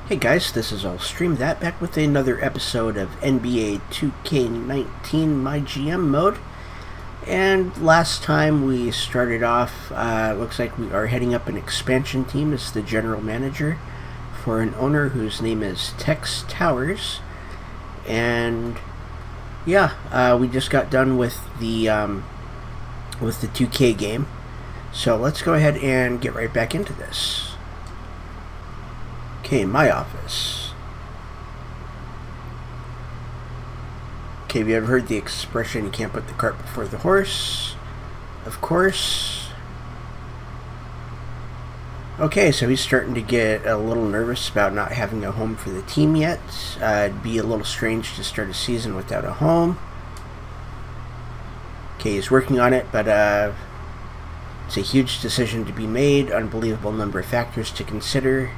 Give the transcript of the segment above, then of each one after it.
Hey guys, this is All Stream That back with another episode of NBA 2K19 MyGM mode. And last time we started off, looks like we are heading up an expansion team as the general manager for an owner whose name is Tex Towers. And yeah, we just got done with the 2K game. So let's go ahead and get right back into this. Okay, my office. Okay, have you ever heard the expression, you can't put the cart before the horse? Of course. Okay, so he's starting to get a little nervous about not having a home for the team yet. It'd be a little strange to start a season without a home. Okay, he's working on it, but it's a huge decision to be made, unbelievable number of factors to consider.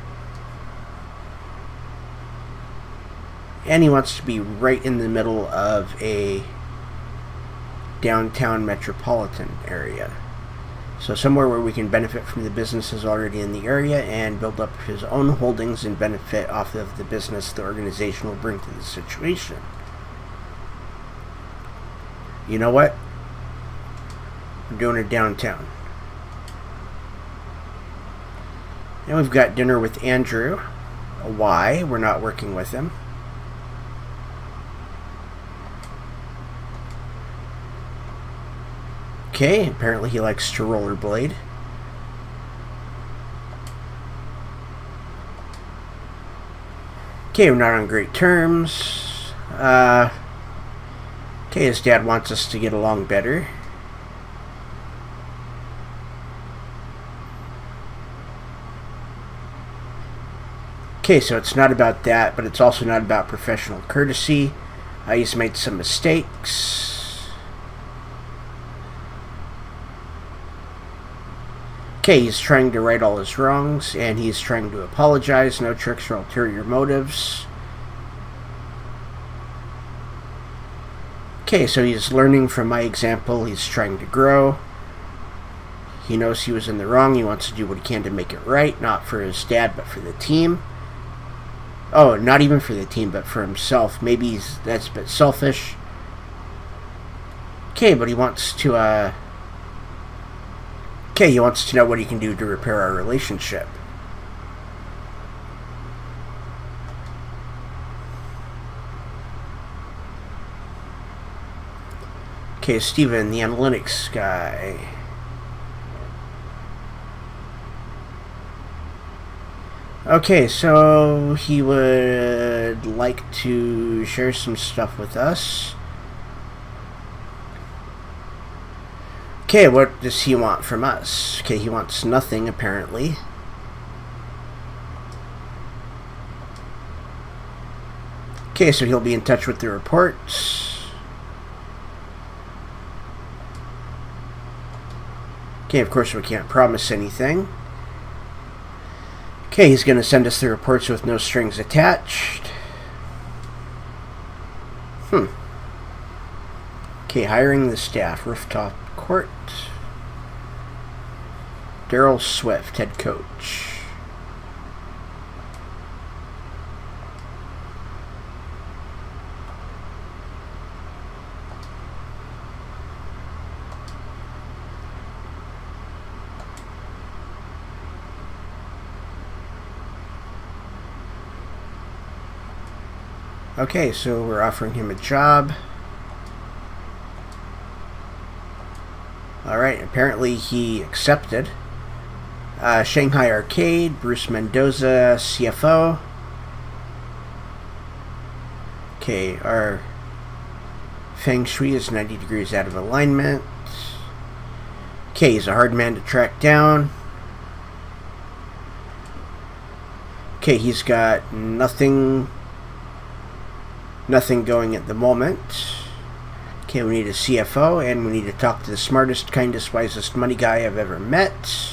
And he wants to be right in the middle of a downtown metropolitan area. So somewhere where we can benefit from the businesses already in the area and build up his own holdings and benefit off of the business the organization will bring to the situation. You know what? We're doing it downtown. And we've got dinner with Andrew. Why? We're not working with him. Okay, apparently he likes to rollerblade. Okay, we're not on great terms. Okay, his dad wants us to get along better. Okay, so it's not about that, but it's also not about professional courtesy. He's made some mistakes. Okay, he's trying to right all his wrongs, and he's trying to apologize. No tricks or ulterior motives. Okay, so he's learning from my example. He's trying to grow. He knows he was in the wrong. He wants to do what he can to make it right, not for his dad, but for the team. Oh, not even for the team, but for himself. Maybe that's a bit selfish. Okay, but he wants to, Okay, he wants to know what he can do to repair our relationship. Okay, Steven, the analytics guy. Okay, so he would like to share some stuff with us. Okay, what does he want from us? Okay, he wants nothing, apparently. Okay, so he'll be in touch with the reports. Okay, of course we can't promise anything. Okay, he's going to send us the reports with no strings attached. Okay, hiring the staff. Rooftop Court. Daryl Swift, head coach. Okay, so we're offering him a job. Alright, apparently he accepted. Shanghai Arcade, Bruce Mendoza, CFO. Okay, our Feng Shui is 90 degrees out of alignment. Okay, he's a hard man to track down. Okay, he's got nothing going at the moment. Okay, we need a CFO, and we need to talk to the smartest, kindest, wisest money guy I've ever met.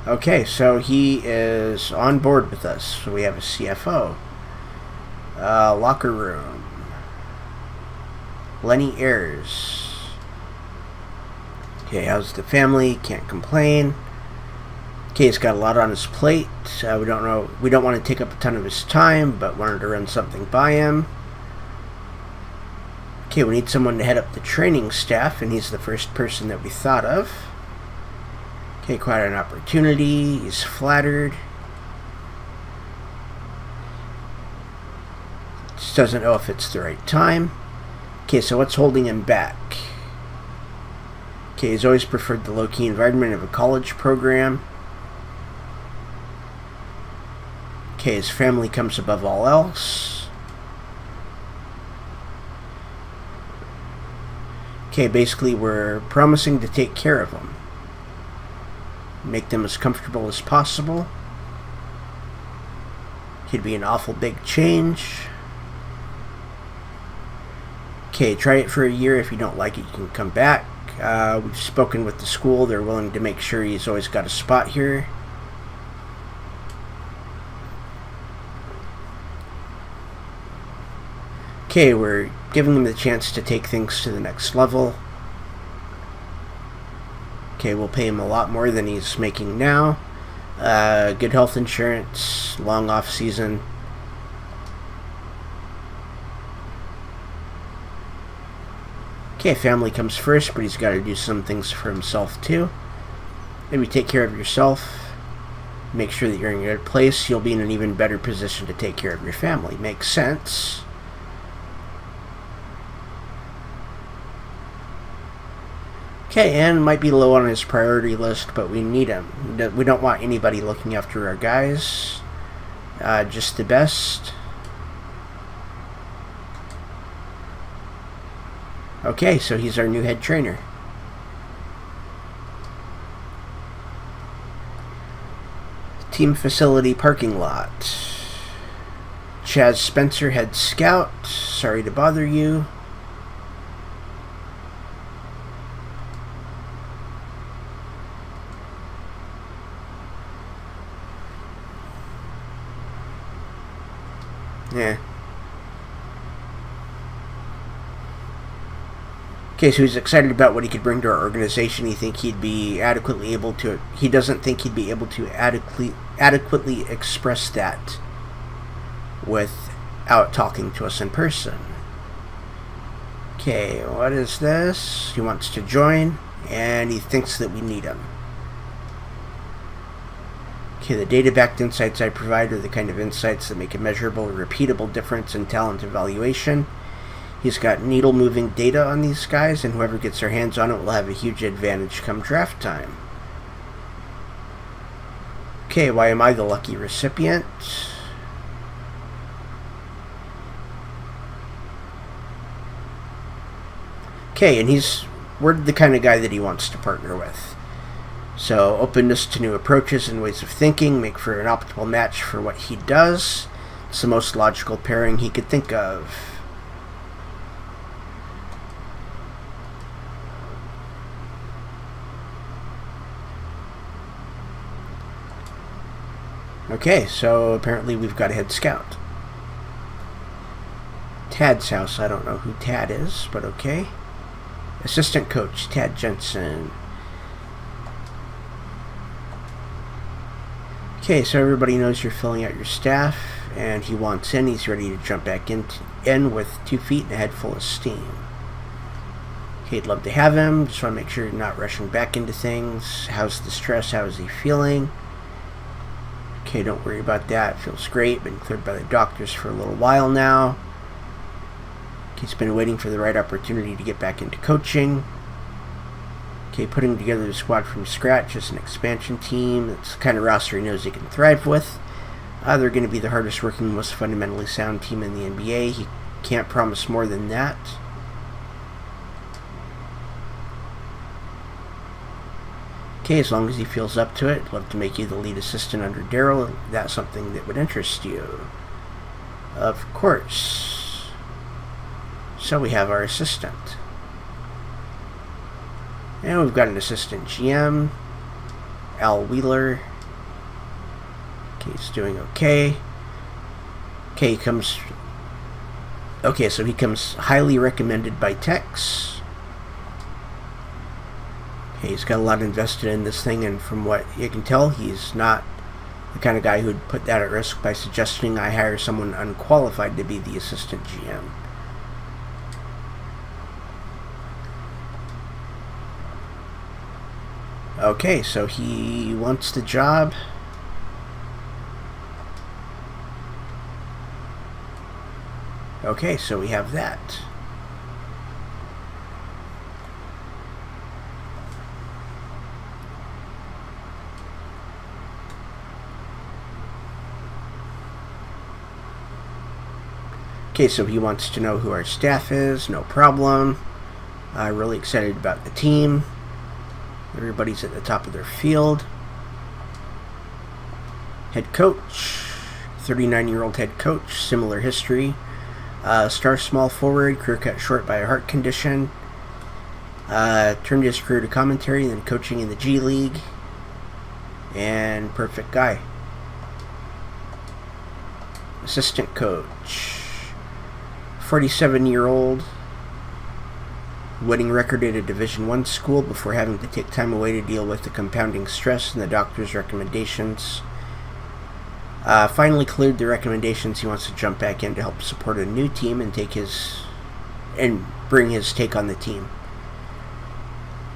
Okay, so he is on board with us. So we have a CFO. Locker room. Lenny Ayers. Okay, how's the family? Can't complain. Okay, he's got a lot on his plate. We don't want to take up a ton of his time, but wanted to run something by him. Okay, we need someone to head up the training staff, and he's the first person that we thought of. Okay, quite an opportunity. He's flattered. Just doesn't know if it's the right time. Okay, so what's holding him back? Okay, he's always preferred the low-key environment of a college program. Okay, his family comes above all else. Okay, basically we're promising to take care of them. Make them as comfortable as possible. Could be an awful big change. Okay, try it for a year. If you don't like it, you can come back. We've spoken with the school. They're willing to make sure he's always got a spot here. Okay, we're giving him the chance to take things to the next level. Okay, we'll pay him a lot more than he's making now. Good health insurance, long off season. Okay, family comes first, but he's got to do some things for himself too. Maybe take care of yourself. Make sure that you're in a good place. You'll be in an even better position to take care of your family. Makes sense. Okay, and might be low on his priority list, but we need him. We don't want anybody looking after our guys. Just the best. Okay, so he's our new head trainer. Team facility parking lot. Chaz Spencer, head scout. Sorry to bother you. Yeah. Okay, so he's excited about what he could bring to our organization. He doesn't think he'd be able to adequately express that without talking to us in person. Okay, what is this? He wants to join, and he thinks that we need him. Okay, the data-backed insights I provide are the kind of insights that make a measurable, repeatable difference in talent evaluation. He's got needle-moving data on these guys, and whoever gets their hands on it will have a huge advantage come draft time. Okay, why am I the lucky recipient? Okay, and we're the kind of guy that he wants to partner with. So, openness to new approaches and ways of thinking make for an optimal match for what he does. It's the most logical pairing he could think of. Okay, so apparently we've got a head scout. Tad's house. I don't know who Tad is, but okay. Assistant coach, Tad Jensen. Okay, so everybody knows you're filling out your staff, and he wants in. He's ready to jump back in with 2 feet and a head full of steam. Okay, I'd love to have him. Just want to make sure you're not rushing back into things. How's the stress? How is he feeling? Okay, don't worry about that. Feels great. Been cleared by the doctors for a little while now. He's been waiting for the right opportunity to get back into coaching. Okay, putting together the squad from scratch is an expansion team. It's the kind of roster he knows he can thrive with. They're going to be the hardest working, most fundamentally sound team in the NBA. He can't promise more than that. Okay, as long as he feels up to it, I'd love to make you the lead assistant under Daryl. That's something that would interest you. Of course. So we have our assistant. And we've got an assistant GM, Al Wheeler. He's doing okay. Okay, he comes... Okay, so he comes highly recommended by techs. Okay, he's got a lot invested in this thing, and from what you can tell, he's not the kind of guy who'd put that at risk by suggesting I hire someone unqualified to be the assistant GM. Okay, so he wants the job. Okay, so we have that. Okay, so he wants to know who our staff is. No problem. Really excited about the team. Everybody's at the top of their field. Head coach. 39-year-old head coach. Similar history. Star small forward. Career cut short by a heart condition. Turned his career to commentary, then coaching in the G League. And perfect guy. Assistant coach. 47-year-old, winning record at a Division I school before having to take time away to deal with the compounding stress and the doctor's recommendations. Finally cleared the recommendations. He wants to jump back in to help support a new team and bring his take on the team.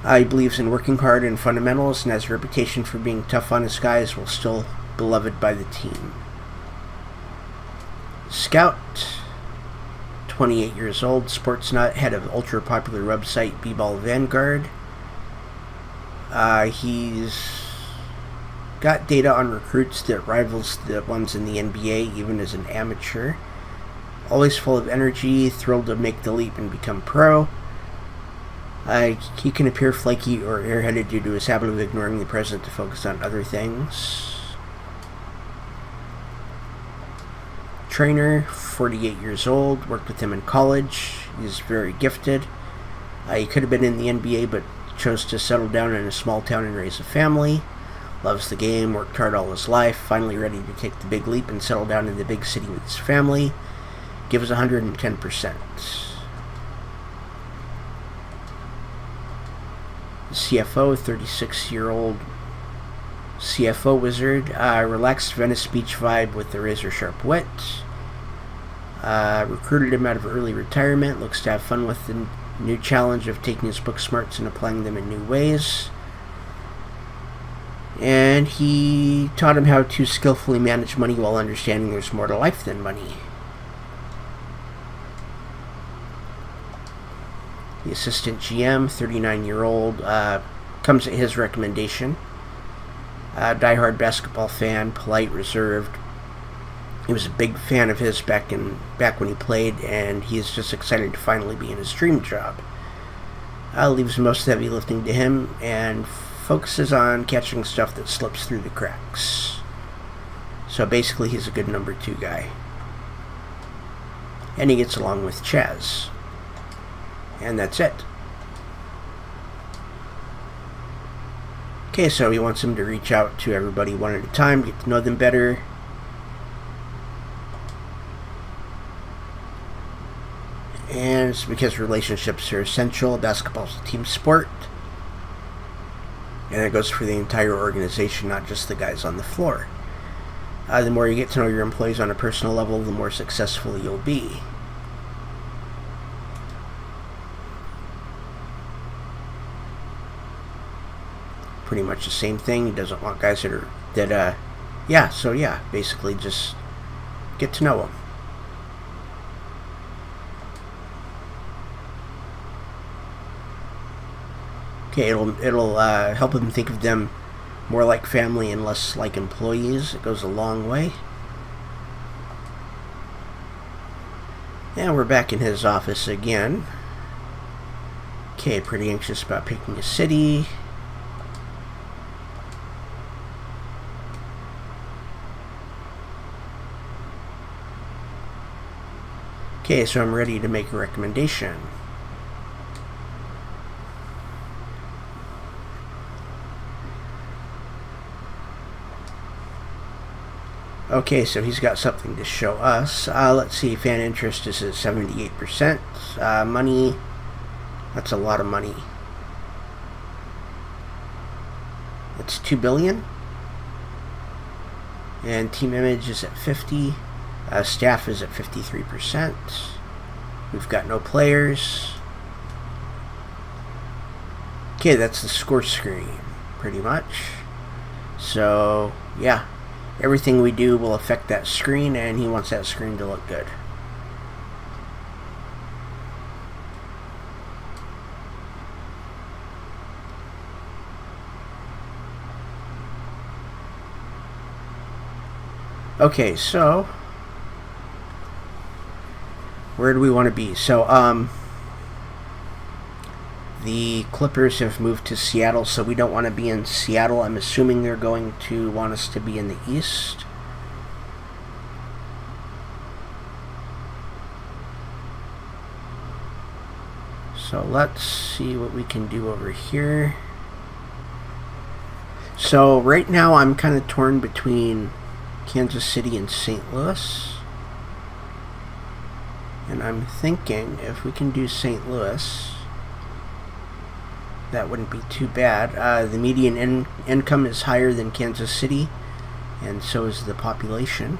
He believes in working hard and fundamentals and has a reputation for being tough on his guys while still beloved by the team. Scout. 28 years old, sports nut, head of ultra-popular website B-Ball Vanguard. He's got data on recruits that rivals the ones in the NBA, even as an amateur. Always full of energy, thrilled to make the leap and become pro. He can appear flaky or airheaded due to his habit of ignoring the present to focus on other things. Trainer, 48 years old, worked with him in college. He's very gifted. He could have been in the NBA, but chose to settle down in a small town and raise a family. Loves the game, worked hard all his life, finally ready to take the big leap and settle down in the big city with his family. Gives 110%. The CFO, 36-year-old CFO wizard, relaxed Venice Beach vibe with the razor-sharp wit. Recruited him out of early retirement, looks to have fun with the new challenge of taking his book smarts and applying them in new ways. And he taught him how to skillfully manage money while understanding there's more to life than money. The assistant GM, 39-year-old, comes at his recommendation. Die-hard basketball fan, polite, reserved. He was a big fan of his back when he played, and he is just excited to finally be in his dream job. Leaves most of the heavy lifting to him and focuses on catching stuff that slips through the cracks. So basically, he's a good number 2 guy. And he gets along with Chaz. And that's it. Okay, so he wants him to reach out to everybody one at a time, get to know them better. And it's because relationships are essential. Basketball's a team sport. And it goes for the entire organization, not just the guys on the floor. The more you get to know your employees on a personal level, the more successful you'll be. Pretty much the same thing. He doesn't want guys basically just get to know them. Okay, it'll help him think of them more like family and less like employees. It goes a long way. And we're back in his office again. Okay, pretty anxious about picking a city. Okay, so I'm ready to make a recommendation. Okay, so he's got something to show us. Let's see, fan interest is at 78%. Money, that's a lot of money. That's 2 billion. And team image is at 50. Staff is at 53%. We've got no players. Okay, that's the score screen, pretty much. So, yeah. Everything we do will affect that screen, and he wants that screen to look good. Okay, so where do we want to be? So, the Clippers have moved to Seattle, so we don't want to be in Seattle. I'm assuming they're going to want us to be in the East. So let's see what we can do over here. So right now I'm kind of torn between Kansas City and St. Louis. And I'm thinking if we can do St. Louis, that wouldn't be too bad. The median income is higher than Kansas City, and so is the population.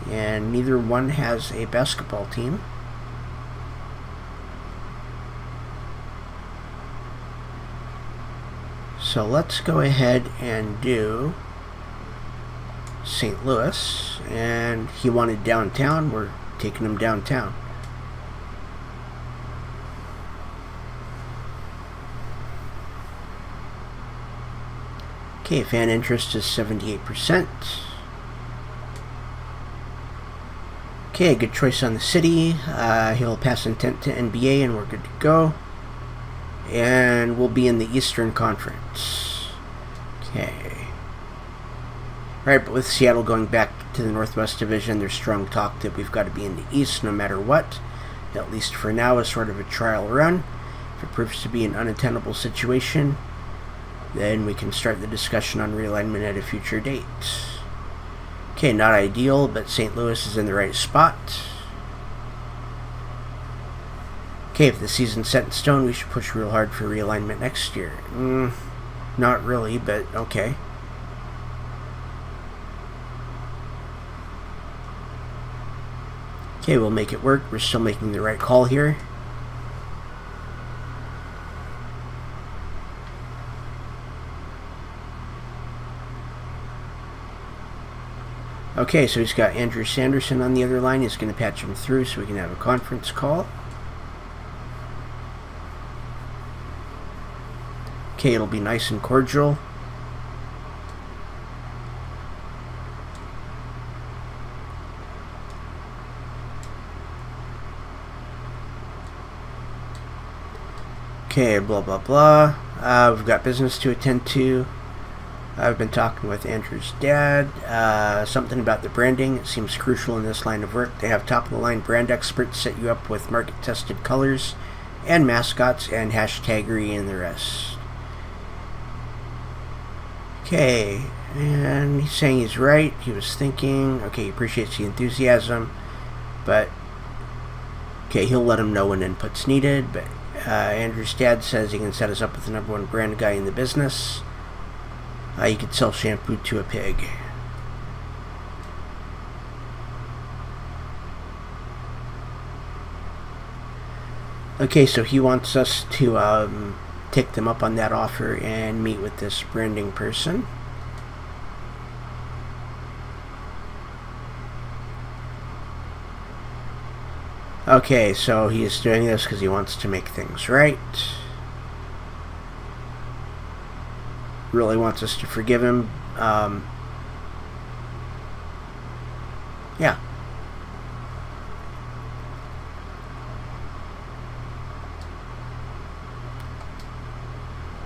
And neither one has a basketball team. So let's go ahead and do St. Louis. And he wanted downtown. We're taking him downtown. Okay, fan interest is 78%. Okay, good choice on the city. He'll pass intent to NBA, and we're good to go. And we'll be in the Eastern Conference. Okay. Alright, but with Seattle going back to the Northwest Division, there's strong talk that we've got to be in the East no matter what. At least for now, as sort of a trial run. If it proves to be an unattainable situation, then we can start the discussion on realignment at a future date. Okay, not ideal, but St. Louis is in the right spot. Okay, if the season's set in stone, we should push real hard for realignment next year. Not really, but okay. Okay, we'll make it work. We're still making the right call here. Okay, so he's got Andrew Sanderson on the other line. He's going to patch him through so we can have a conference call. Okay, it'll be nice and cordial. Okay, blah, blah, blah. We've got business to attend to. I've been talking with Andrew's dad. Something about the branding. It seems crucial in this line of work. They have top-of-the-line brand experts set you up with market-tested colors and mascots and hashtaggery and the rest. Okay, and he's saying he's right. He was thinking. Okay, he appreciates the enthusiasm, but okay, he'll let him know when input's needed. But Andrew's dad says he can set us up with the #1 brand guy in the business. You could sell shampoo to a pig. Okay, so he wants us to take them up on that offer and meet with this branding person. Okay, so he is doing this because he wants to make things right. Really wants us to forgive him. Yeah.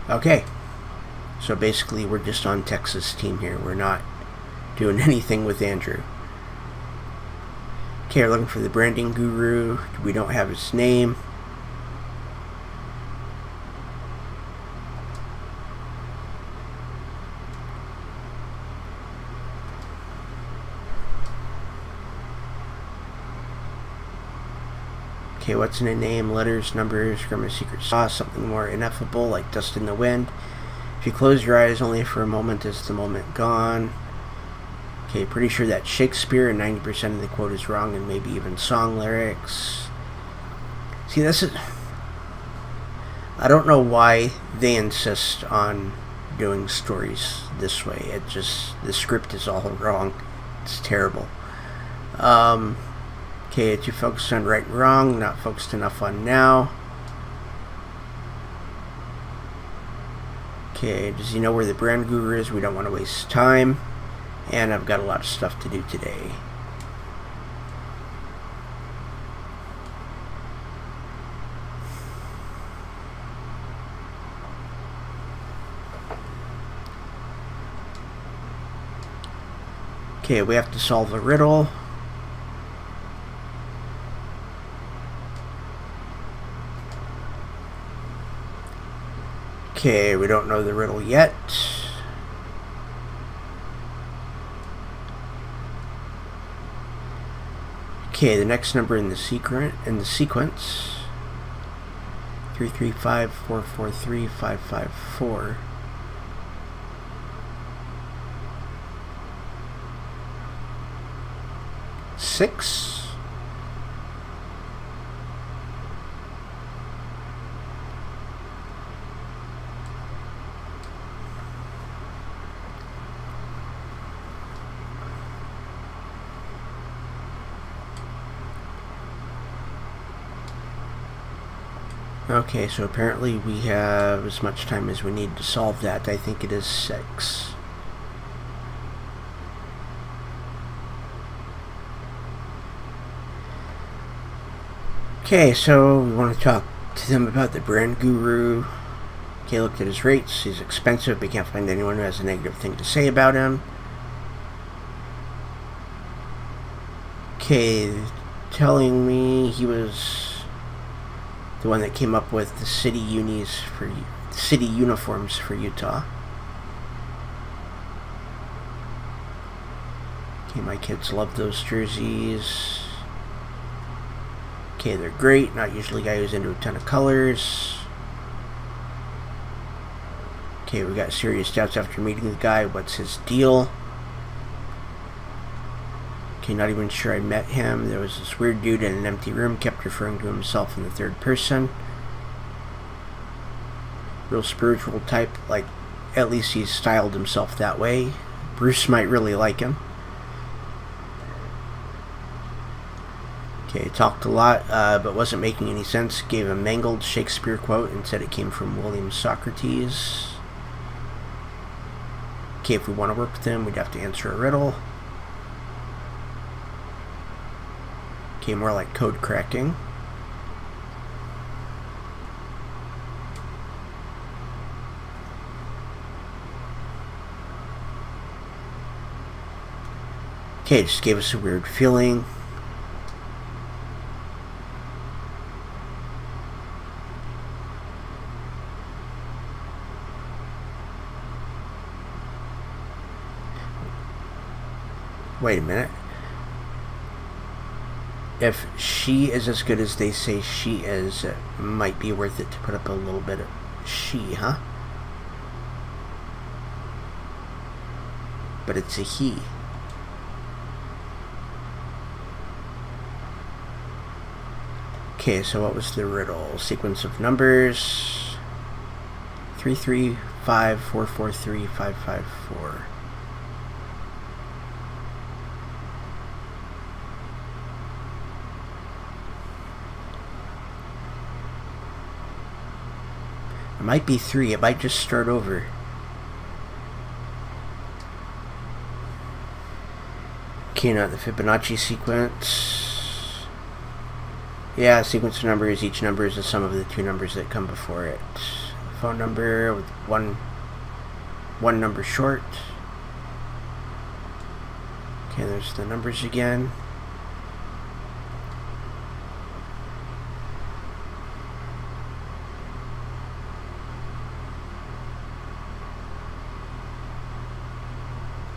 Okay. So basically we're just on Texas' team here. We're not doing anything with Andrew. Okay, we're looking for the branding guru. We don't have his name. Okay, what's in a name? Letters, numbers, grammar, secret sauce, something more ineffable like dust in the wind. If you close your eyes only for a moment, is the moment gone? Okay, pretty sure that's Shakespeare, and 90% of the quote is wrong, and maybe even song lyrics. See, this is... I don't know why they insist on doing stories this way. It just... the script is all wrong. It's terrible. Okay, too focused on right and wrong, not focused enough on now. Okay, does he know where the brand guru is? We don't want to waste time. And I've got a lot of stuff to do today. Okay, we have to solve a riddle. Okay, we don't know the riddle yet. Okay, the next number in the sequence 335443554. 6. Okay, so apparently we have as much time as we need to solve that. I think it is 6. Okay, so we want to talk to them about the brand guru. Okay, looked at his rates. He's expensive, but can't find anyone who has a negative thing to say about him. Okay, telling me he was the one that came up with the city uniforms for Utah. Okay, my kids love those jerseys. Okay, they're great. Not usually a guy who's into a ton of colors. Okay, we got serious doubts after meeting the guy. What's his deal? Okay, not even sure I met him. There was this weird dude in an empty room, kept referring to himself in the third person. Real spiritual type, like, at least he's styled himself that way. Bruce might really like him. Okay, talked a lot, but wasn't making any sense. Gave a mangled Shakespeare quote and said it came from William Socrates. Okay, if we want to work with him, we'd have to answer a riddle. Okay, more like code cracking. Okay, it just gave us a weird feeling. Wait a minute. If she is as good as they say she is, it might be worth it to put up a little bit of she, huh? But it's a he. Okay, so what was the riddle? Sequence of numbers. 335443554. It might be 3. It might just start over. Okay, not the Fibonacci sequence. Yeah, sequence of numbers. Each number is the sum of the 2 numbers that come before it. Phone number with one number short. Okay, there's the numbers again.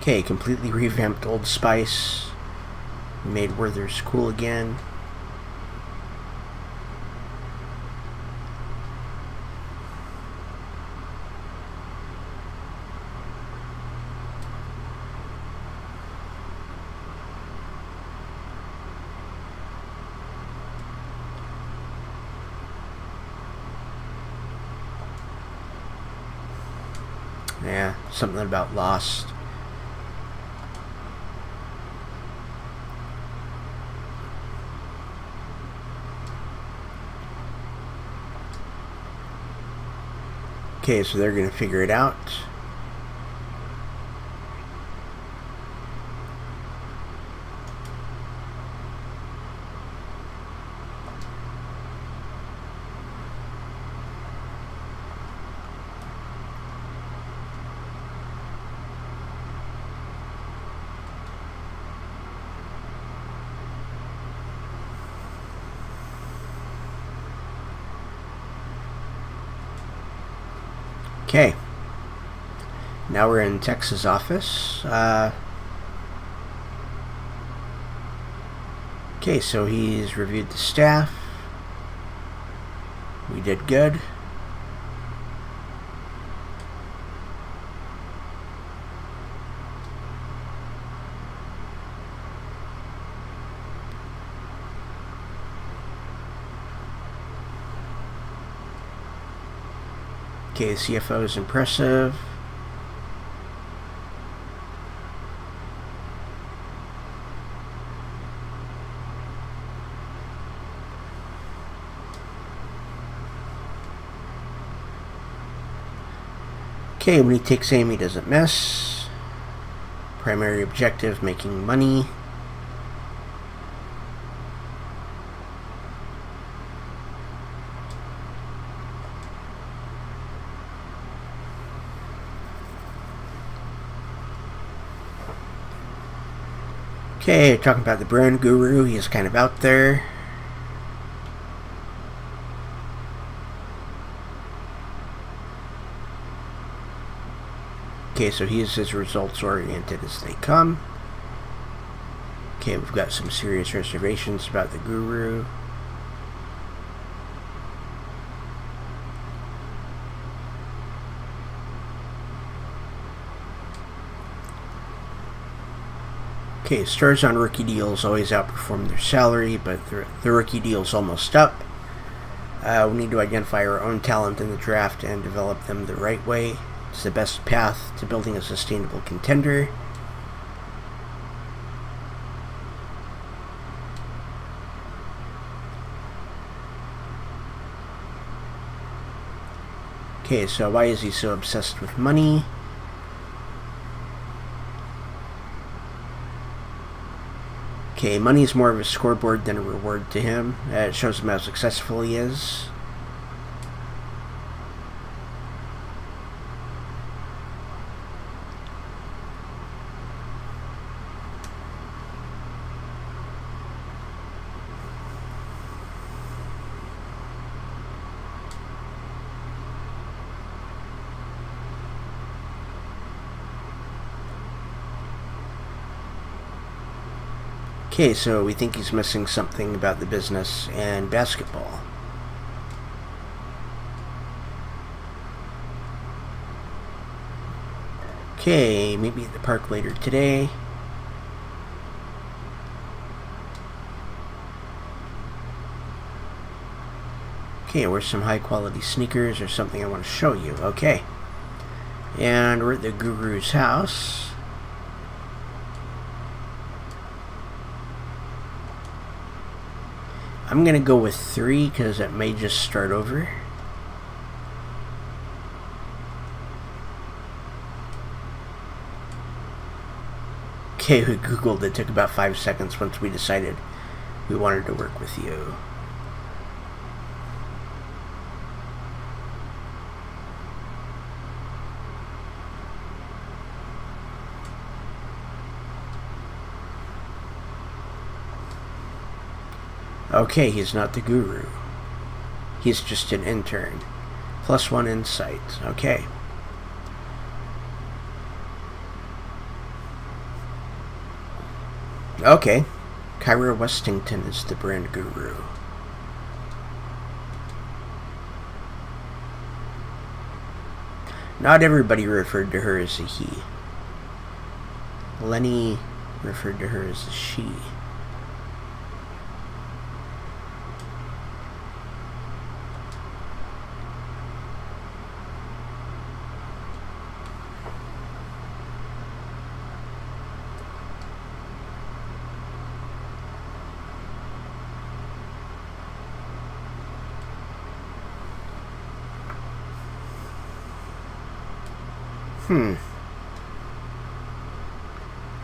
Okay, completely revamped Old Spice. Made Werther's cool again. Yeah, something about lost. Okay, so they're going to figure it out. Okay. Now we're in Texas office. Okay, so he's reviewed the staff. We did good. Okay, the CFO is impressive. Okay, when he takes aim, he doesn't miss. Primary objective, making money. Okay, talking about the brand guru, he's kind of out there. Okay, so he is as results oriented as they come. Okay, we've got some serious reservations about the guru. Okay, stars on rookie deals always outperform their salary, but the rookie deal's almost up. We need to identify our own talent in the draft and develop them the right way. It's the best path to building a sustainable contender. Okay, so why is he so obsessed with money? Okay, money is more of a scoreboard than a reward to him. It shows him how successful he is. Okay, so we think he's missing something about the business and basketball. Okay, maybe at the park later today. Okay, where's some high quality sneakers or something I want to show you? Okay. And we're at the guru's house. I'm going to go with 3 because it may just start over. Okay, we Googled. It took about 5 seconds once we decided we wanted to work with you. Okay, he's not the guru. He's just an intern. +1 insight. Okay. Okay. Kyra Westington is the brand guru. Not everybody referred to her as a he. Lenny referred to her as a she.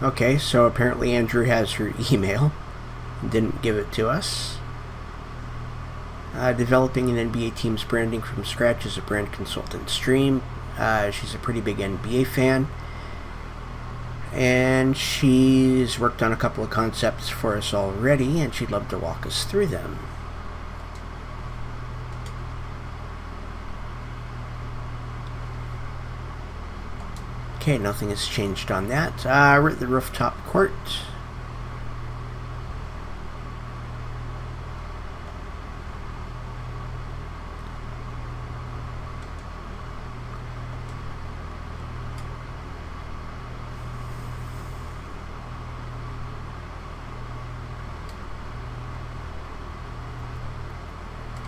Okay, so apparently Andrew has her email. Didn't give it to us. Developing an NBA team's branding from scratch as a brand consultant. Stream. She's a pretty big NBA fan. And she's worked on a couple of concepts for us already, and she'd love to walk us through them. Okay, nothing has changed on that. We're at the Rooftop court.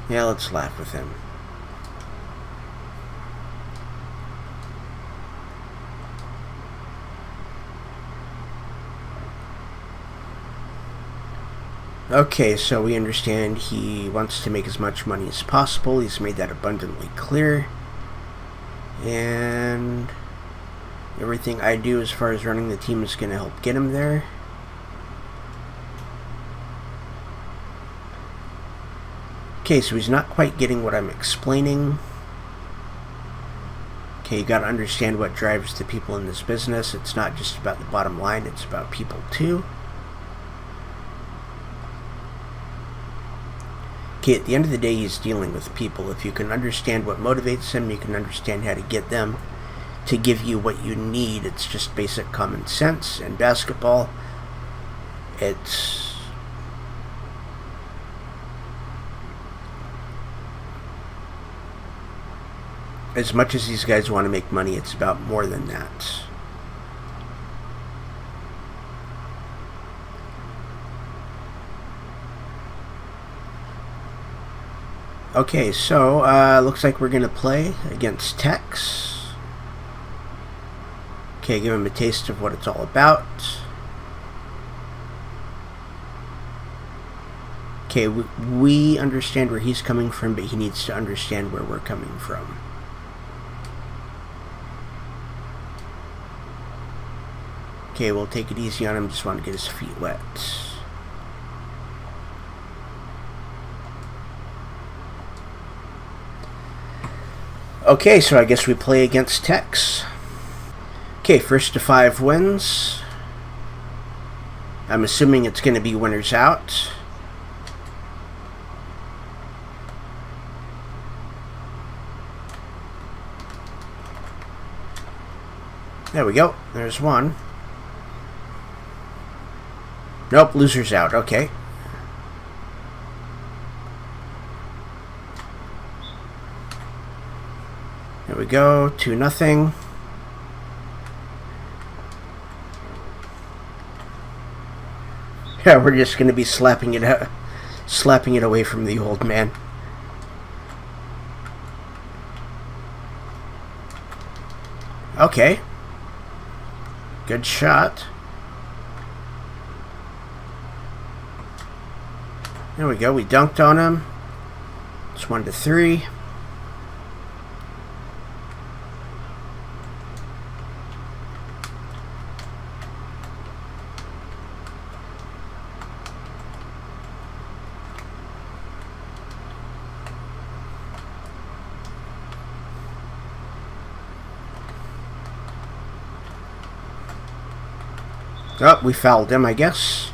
Yeah, let's laugh with him. Okay, so we understand he wants to make as much money as possible. He's made that abundantly clear. And everything I do as far as running the team is going to help get him there. Okay, so he's not quite getting what I'm explaining. Okay, you got to understand what drives the people in this business. It's not just about the bottom line, it's about people too. Okay, at the end of the day, he's dealing with people. If you can understand what motivates them, you can understand how to get them to give you what you need. It's just basic common sense. In basketball, it's as much as these guys want to make money, it's about more than that. Okay, so looks like we're going to play against Tex. Okay, give him a taste of what it's all about. Okay, we understand where he's coming from, but he needs to understand where we're coming from. Okay, we'll take it easy on him, just want to get his feet wet. Okay, so I guess we play against Tex. Okay, first to 5 wins. I'm assuming it's going to be winners out. There we go. There's one. Nope, losers out. Okay. There we go. 2-0. Yeah, we're just going to be slapping it away from the old man. Okay. Good shot. There we go. We dunked on him. It's 1-3. Oh, we fouled him, I guess.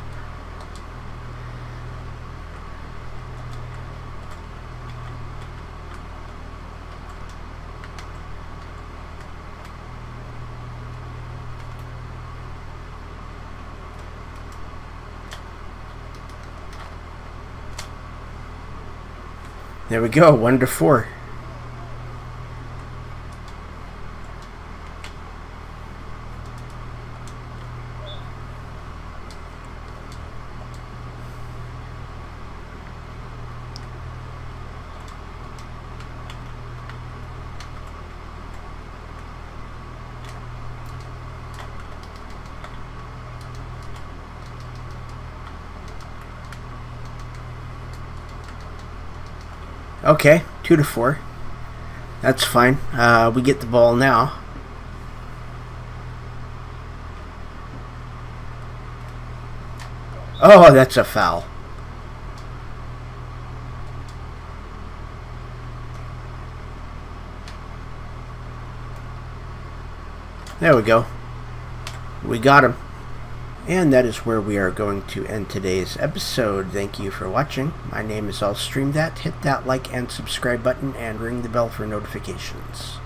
There we go, 1-4. Okay, 2-4. That's fine. We get the ball now. Oh, that's a foul. There we go. We got him. And that is where we are going to end today's episode. Thank you for watching. My name is I'll Stream That. Hit that like and subscribe button and ring the bell for notifications.